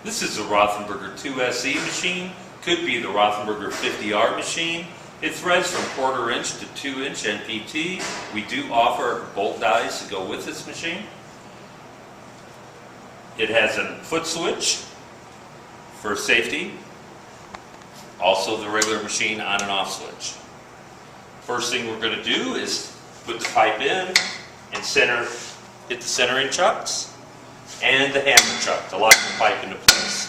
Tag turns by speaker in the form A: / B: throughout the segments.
A: This is the Rothenberger 2SE machine. Could be the Rothenberger 50R machine. It threads from 1/4 inch to 2 inch NPT. We do offer bolt dies to go with this machine. It has a foot switch for safety. Also the regular machine on and off switch. First thing we're going to do is put the pipe in and hit the centering chucks and the hammer chuck to lock the pipe into place.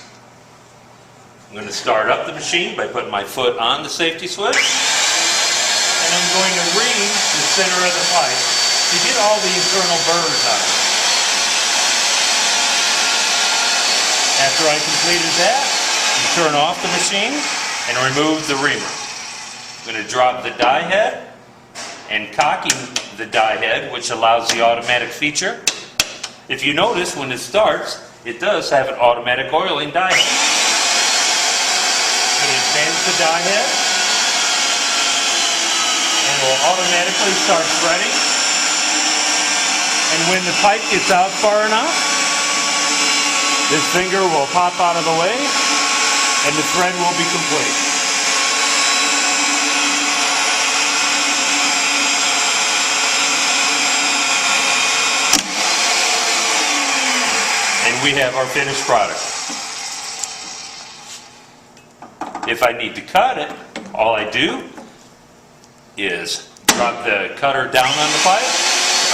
A: I'm going to start up the machine by putting my foot on the safety switch, and I'm going to ream the center of the pipe to get all the internal burrs out of it. After I completed that, you turn off the machine and remove the reamer. I'm going to drop the die head and cocking the die head, which allows the automatic feature. If you notice, when it starts, it does have an automatic oiling die head. I'm going to advance the die head, and it will automatically start threading. And when the pipe gets out far enough, this finger will pop out of the way, and the thread will be complete. And we have our finished product. If I need to cut it, all I do is drop the cutter down on the pipe,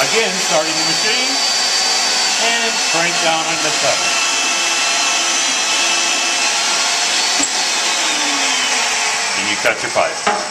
A: again starting the machine, and crank down on the cutter. And you cut your pipe.